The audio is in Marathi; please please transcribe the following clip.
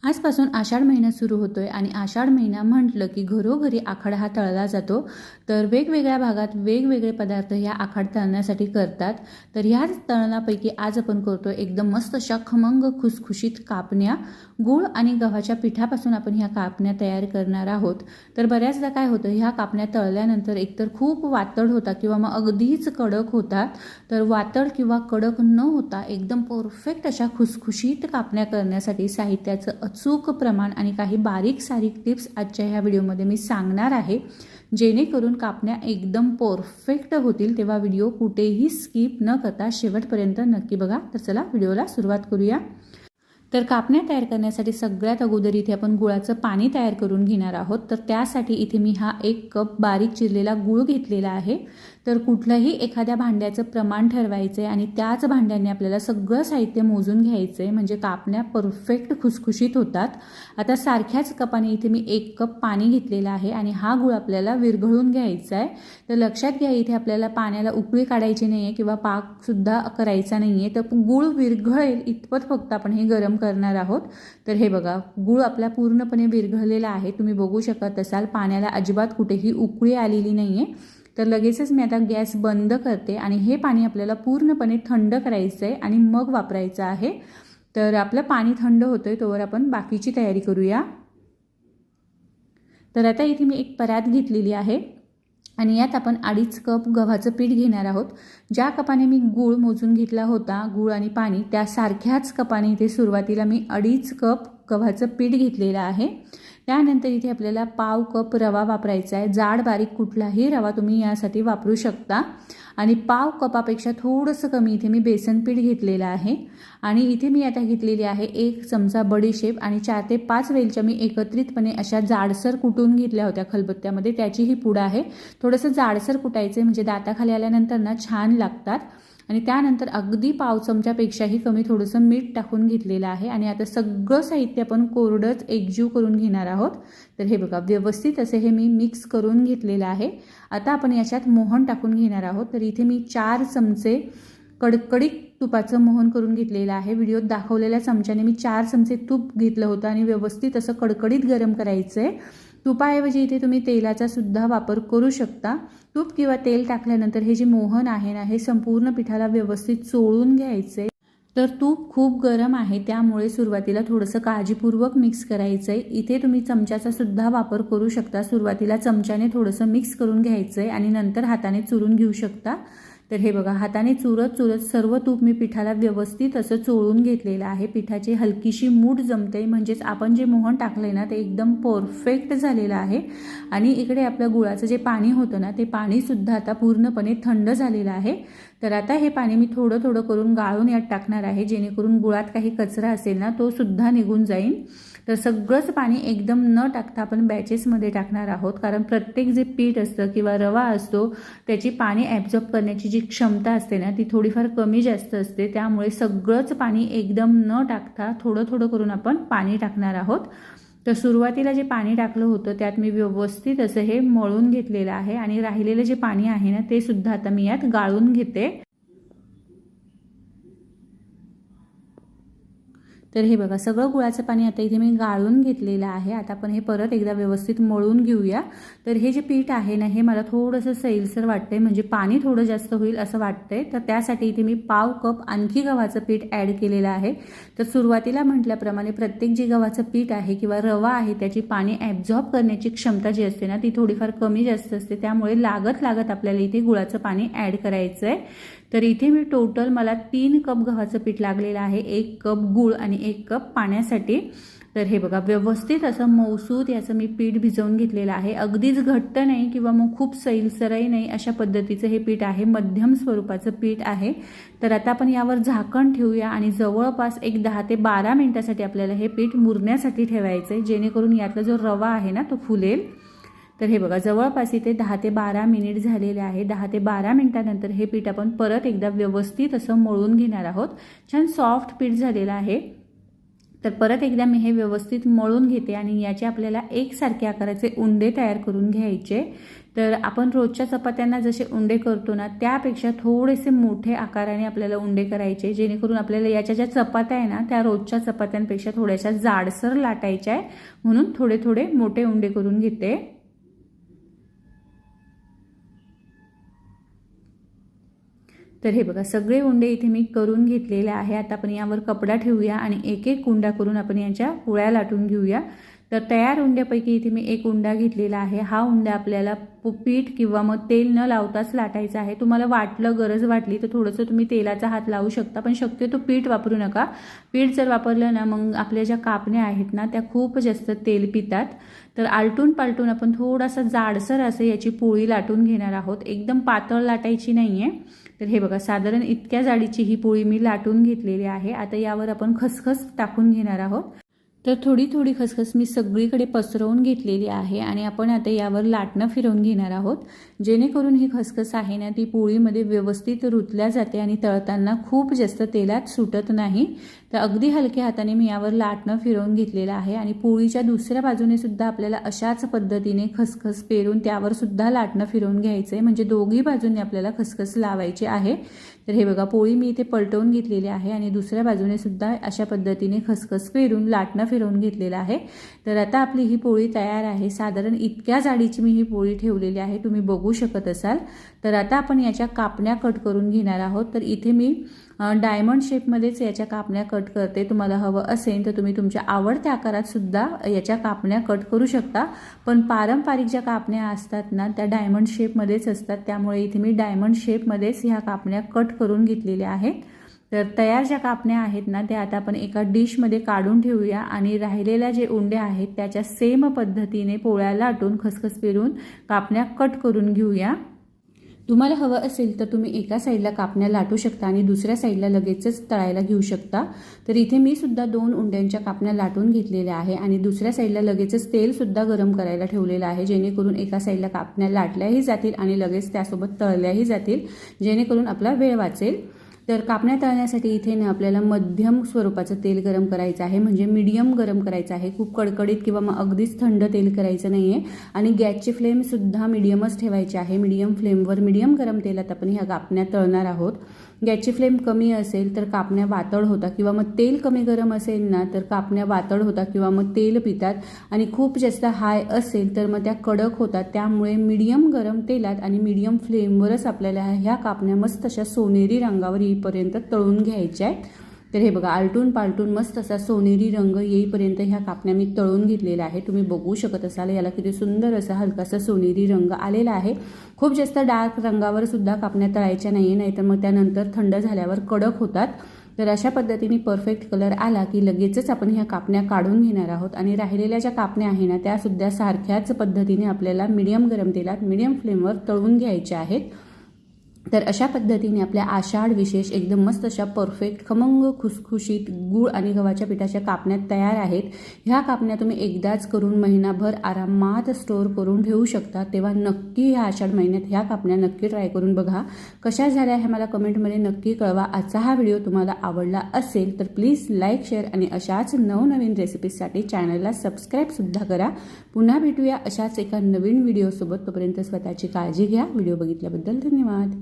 आजपासून आषाढ महिना सुरू होतोय आणि आषाढ महिना म्हटलं की घरोघरी आखाड हा तळला जातो। तर वेगवेगळ्या भागात वेगवेगळे पदार्थ ह्या आखाड तळण्यासाठी करतात। तर ह्याच तळणापैकी आज आपण करतोय एकदम मस्त अशा खमंग खुसखुशीत कापण्या। गूळ आणि गव्हाच्या पिठापासून आपण ह्या कापण्या तयार करणार आहोत। तर बऱ्याचदा काय होतं, ह्या कापण्या तळल्यानंतर एकतर खूप वातड होतात किंवा मग अगदीच कडक होतात। तर वातड किंवा कडक न होता एकदम परफेक्ट अशा खुसखुशीत कापण्या करण्यासाठी साहित्याचं अचूक प्रमाण आणि काही बारीक सारीक टिप्स आजच्या ह्या व्हिडिओमध्ये मी सांगणार आहे, जेणेकरून कापण्या एकदम परफेक्ट होतील। तेव्हा व्हिडिओ कुठेही स्किप न करता शेवटपर्यंत नक्की बघा। तर चला व्हिडिओला सुरुवात करूया। तर कापण्या तयार करण्यासाठी सगळ्यात अगोदर इथे आपण गुळाचं पाणी तयार करून घेणार आहोत। तर त्यासाठी इथे मी हा 1 कप बारीक चिरलेला गूळ घेतलेला आहे। तर कुठलंही एखाद्या भांड्याचं प्रमाण ठरवायचं आहे आणि त्याच भांड्याने आपल्याला सगळं साहित्य मोजून घ्यायचं आहे, म्हणजे कापण्या परफेक्ट खुसखुशीत होतात। आता सारख्याच कपाने इथे मी 1 कप पाणी घेतलेलं आहे आणि हा गूळ आपल्याला विरघळून घ्यायचा आहे। तर लक्षात घ्या, इथे आपल्याला पाण्याला उकळी काढायची नाही आहे किंवा पाकसुद्धा करायचा नाही आहे। तर गूळ विरघळेल इतपत फक्त आपण हे गरम करणार आहोत। तर हे बघा, गूळ आपला पूर्णपणे विरघळलेला आहे। तुम्ही बघू शकत असाल पाण्याला अजिबात कुठेही उकळी आलेली नाही आहे। तर लगेचच मी आता गॅस बंद करते आणि हे पाणी आपल्याला पूर्णपणे थंड करायचं आहे आणि मग वापरायचं आहे। तर आपलं पाणी थंड होतंय तोवर आपण बाकीची तयारी करूया। तर आता इथे मी एक परात घेतलेली आहे आणि यात आपण 2.5 कप गव्हाचं पीठ घेणार आहोत। ज्या कपाने मी गूळ मोजून घेतला होता, गूळ आणि पाणी, त्या सारख्याच कपाने इथे सुरुवातीला मी 2.5 कप गव्हाचं पीठ घेतलेलं आहे। त्यानंतर इथे आपल्याला पाव कप रवा वापरायचा आहे। जाड बारीक कुठलाही रवा तुम्ही यासाठी वापरू शकता। आणि पाव कपापेक्षा थोडंसं कमी इथे मी बेसन पीठ घेतलेलं आहे। आणि इथे मी आता घेतलेली आहे 1 चमचा बडीशेप आणि 4 ते 5 वेलच्या मी एकत्रितपणे अशा जाडसर कुटून घेतल्या होत्या खलबत्त्यामध्ये, त्याची ही पूड आहे। थोडंसं जाडसर कुटायचं आहे म्हणजे दाताखाली आल्यानंतर ना छान लागतात। आणि त्यानंतर अगदी पाव चमच्यापेक्षाही कमी थोडंसं मीठ टाकून घेतलेलं आहे। आणि आता सगळं साहित्य आपण कोरडंच एकजीव करून घेणार आहोत। तर हे बघा, व्यवस्थित असे हे मी मिक्स करून घेतलेलं आहे। आता आपण याच्यात मोहन टाकून घेणार आहोत। तर इथे मी 4 चमचे कडकडीत तुपाचं मोहन करून घेतलेलं आहे। व्हिडिओत दाखवलेल्या चमच्याने मी 4 चमचे तूप घेतलं होतं आणि व्यवस्थित असं कडकडीत गरम करायचं आहे। तुपाऐवजी इथे तुम्ही तेलाचा सुद्धा वापर करू शकता। तूप किंवा तेल टाकल्यानंतर हे जे मोहन आहे ना, हे संपूर्ण पिठाला व्यवस्थित चोळून घ्यायचे। तर तूप खूप गरम आहे, त्यामुळे सुरुवातीला थोडंसं काळजीपूर्वक मिक्स करायचं आहे। इथे तुम्ही चमच्याचा सुद्धा वापर करू शकता। सुरुवातीला चमच्याने थोडंसं मिक्स करून घ्यायचं आहे आणि नंतर हाताने चुरून घेऊ शकता। तर हे बघा, हाताने चुरत सर्व तूप मी पिठाला व्यवस्थित असं चोळून घेतलेलं आहे। पिठाची हलकीशी मूठ जमते, म्हणजेच आपण जे मोहन टाकलंय ना ते एकदम परफेक्ट झालेलं आहे। आणि इकडे आपलं गुळाचं जे पाणी होतं ना, ते पाणीसुद्धा आता पूर्णपणे थंड झालेलं आहे। तर आता हे पाणी मी थोडं थोडं करून गाळून यात टाकणार आहे, जेणेकरून गुळात काही कचरा असेल ना तो सुद्धा निघून जाईल। तर सगळंच पाणी एकदम न टाकता आपण बॅचेसमध्ये टाकणार आहोत, कारण प्रत्येक जे पीठ असतं किंवा रवा असतो त्याची पाणी ॲब्झॉर्ब करण्याची जी क्षमता असते ना ती थोडीफार कमी जास्त असते। त्यामुळे सगळंच पाणी एकदम न टाकता थोडं थोडं करून आपण पाणी टाकणार आहोत। तर सुरुवातीला जे पाणी टाकलं होतं त्यात मी व्यवस्थित असं हे मळून घेतलेलं आहे आणि राहिलेलं जे पाणी आहे ना ते सुद्धा आता मी यात गाळून घेते। तर हे बघा, सगळं गुळाचं पाणी आता इथे मी गाळून घेतलेलं आहे। आता आपण हे परत एकदा व्यवस्थित मळून घेऊया। तर हे जे पीठ आहे ना, हे मला थोडंसं सैलसर वाटतंय, म्हणजे पाणी थोडं जास्त होईल असं वाटतंय। तर त्यासाठी इथे मी पाव कप आणखी गव्हाचं पीठ ॲड केलेलं आहे। तर सुरुवातीला म्हटल्याप्रमाणे प्रत्येक जे गव्हाचं पीठ आहे किंवा रवा आहे त्याची पाणी ॲब्झॉर्ब करण्याची क्षमता जी असते ना ती थोडीफार कमी जास्त असते, त्यामुळे लागत लागत आपल्याला इथे गुळाचं पाणी ॲड करायचं आहे। तर इथे मी टोटल मला 3 कप गव्हाचं पीठ लागलेलं आहे, 1 कप गूळ आणि 1 कप पाण्यासाठी। तर हे बघा, व्यवस्थित असं मौसूद याचं मी पीठ भिजवून घेतलेलं आहे। अगदीच घट्ट नाही किंवा मग खूप सैलसरही नाही, अशा पद्धतीचं हे पीठ आहे, मध्यम स्वरूपाचं पीठ आहे। तर आता आपण यावर झाकण ठेवूया आणि जवळपास एक 10 ते 12 मिनिटासाठी आपल्याला हे पीठ मुरण्यासाठी ठेवायचं आहे, जेणेकरून यातला जो रवा आहे ना तो फुलेल। तर हे बघा, जवळपास इथे 10 ते 12 मिनिट झालेले आहे। 10 ते 12 मिनिटानंतर हे पीठ आपण परत एकदा व्यवस्थित असं मळून घेणार आहोत। छान सॉफ्ट पीठ झालेलं आहे। तर परत एकदा मी हे व्यवस्थित मळून घेते आणि याचे आपल्याला एकसारखे आकाराचे उंडे तयार करून घ्यायचे। तर आपण रोजच्या चपात्यांना जसे उंडे करतो ना त्यापेक्षा थोडेसे मोठे आकाराने आपल्याला उंडे करायचे, जेणेकरून आपल्याला याच्या ज्या चपात्या आहे ना त्या रोजच्या चपात्यांपेक्षा थोड्याशा जाडसर लाटायच्या आहे, म्हणून थोडे थोडे मोठे उंडे करून घेते। तर हे बघा सगळे उंडे इथे मी करून घेतलेले आहे। आता आपण यावर कपडा ठेवूया आणि एक एक उंडा करून आपण याच्या पोळ्या लाटून घेऊया। तर तयार उंड्यापैकी इथे मी एक उंडा घेतलेला आहे। हा उंडा आपल्याला पीठ किंवा मग तेल न लावताच लाटायचा आहे। तुम्हाला वाटलं गरज वाटली तर थोडंसं तुम्ही तेलाचा हात लावू शकता, पण शक्यतो पीठ वापरू नका। पीठ जर वापरलं ना मग आपल्या ज्या कापण्या आहेत ना त्या खूप जास्त तेल पितात। तर आलटून पालटून आपण थोडासा जाडसर असं याची पोळी लाटून घेणार आहोत, एकदम पातळ लाटायची नाहीये। तर हे बघा साधारण इतक्या जाडीची ही पोळी मी लाटून घेतलेली आहे। आता यावर आपण खसखस टाकून घेणार आहोत। तर थोडी थोडी खसखस मी सगळीकडे पसरवून घेतलेली आहे आणि आपण आता यावर लाटणं फिरवून घेणार आहोत, जेणेकरून ही खसखस आहे ना ती पोळीमध्ये व्यवस्थित रुतल्या जाते आणि तळताना खूप जास्त तेलात सुटत नाही। तर अगदी हलक्या हाताने मी यावर लाटणं फिरवून घेतलेलं आहे आणि पोळीच्या दुसऱ्या बाजूने सुद्धा आपल्याला अशाच पद्धतीने खसखस पेरून त्यावर सुद्धा लाटणं फिरवून घ्यायचं आहे, म्हणजे दोघी बाजूने आपल्याला खसखस लावायची आहे। तर हे बघा पोळी मी इथे पलटवून घेतलेली आहे आणि दुसऱ्या बाजूने सुद्धा अशा पद्धतीने खसखस पेरून लाटणं फिरवून घेतलेलं आहे। तर आता आपली ही पोळी तयार आहे। साधारण इतक्या जाडीची मी ही पोळी ठेवलेली आहे, तुम्ही बघू शकत असाल। तर आता आपण याच्या कापण्या कट करून घेणार आहोत। तर इथे मी डायमंड शेपमध्येच याच्या कापण्या कट करते। तुम्हाला हवं असेल तर तुम्ही तुमच्या आवडत्या आकारात सुद्धा याच्या कापण्या कट करू शकता, पण पारंपरिक ज्या कापण्या असतात ना त्या डायमंड शेपमध्येच असतात, त्यामुळे इथे मी डायमंड शेपमध्येच ह्या कापण्या कट करून घेतलेल्या आहेत। तर तयार ज्या कापण्या आहेत ना त्या आता आपण एका डिशमध्ये काढून ठेवूया आणि राहिलेल्या जे उंडे आहेत त्याच्या सेम पद्धतीने पोळ्या लाटून खसखस पेरून कापण्या कट करून घेऊया। तुम्हाला हवं असेल तर तुम्ही एका साईडला कापण्या लाटू शकता आणि दुसऱ्या साईडला लगेचच तळायला घेऊ शकता। तर इथे मी सुद्धा 2 उंड्यांच्या कापण्या लाटून घेतलेल्या आहे आणि दुसऱ्या साईडला लगेचच तेल सुद्धा गरम करायला ठेवलेलं आहे, जेणेकरून एका साईडला कापण्या लाटल्याही जातील आणि लगेच त्यासोबत तळल्याही जातील, जेणेकरून आपला वेळ वाचेल। तर कापण्या तळण्यासाठी इथे ना आपल्याला मध्यम स्वरूपाचं तेल गरम करायचं आहे, म्हणजे मीडियम गरम करायचं आहे, खूप कडकडीत किंवा मग अगदीच थंड तेल करायचं नाहीये। आणि गॅसची फ्लेम सुद्धा मीडियमच ठेवायची आहे। मीडियम फ्लेमवर मीडियम गरम तेलात आपण ह्या कापण्या तळणार आहोत। गॅसची फ्लेम कमी असेल तर कापण्या वातळ होतात किंवा मग तेल कमी गरम असेल ना तर कापण्या वातळ होतात किंवा मग तेल पितात, आणि खूप जास्त हाय असेल तर मग त्या कडक होतात। त्यामुळे मीडियम गरम तेलात आणि मीडियम फ्लेमवरच आपल्याला ह्या कापण्या मस्त अशा सोनेरी रंगावर येईपर्यंत तळून घ्यायच्या आहेत। तर हे बघा आलटून पालटून मस्त असा सोनेरी रंग येईपर्यंत ह्या कापण्या मी तळून घेतलेल्या आहे। तुम्ही बघू शकत असाल याला किती सुंदर असा हलकासा सोनेरी रंग आलेला आहे। खूप जास्त डार्क रंगावर सुद्धा कापण्या तळायच्या नाहीतर मग त्यानंतर थंड झाल्यावर कडक होतात। तर अशा पद्धतीने परफेक्ट कलर आला की लगेचच आपण ह्या कापण्या काढून घेणार आहोत आणि राहिलेल्या ज्या कापण्या आहे ना त्या सुद्धा सारख्याच पद्धतीने आपल्याला मीडियम गरम तेलात मीडियम फ्लेमवर तळून घ्यायच्या आहेत। तर अशा पद्धतीने आपल्या आषाढ विशेष एकदम मस्त अशा परफेक्ट खमंग खुसखुशीत गूळ आणि गव्हाच्या पिठाच्या कापण्या तयार आहेत। ह्या कापण्या तुम्ही एकदाच करून महिनाभर आरामात स्टोअर करून ठेवू शकता, तेव्हा नक्की ह्या आषाढ महिन्यात ह्या कापण्या नक्की ट्राय करून बघा। कशा झाल्या हे मला कमेंटमध्ये नक्की कळवा। आजचा हा व्हिडिओ तुम्हाला आवडला असेल तर प्लीज लाईक शेअर आणि अशाच नवनवीन रेसिपीजसाठी चॅनलला सबस्क्राईबसुद्धा करा। पुन्हा भेटूया अशाच एका नवीन व्हिडिओसोबत, तोपर्यंत स्वतःची काळजी घ्या। व्हिडिओ बघितल्याबद्दल धन्यवाद।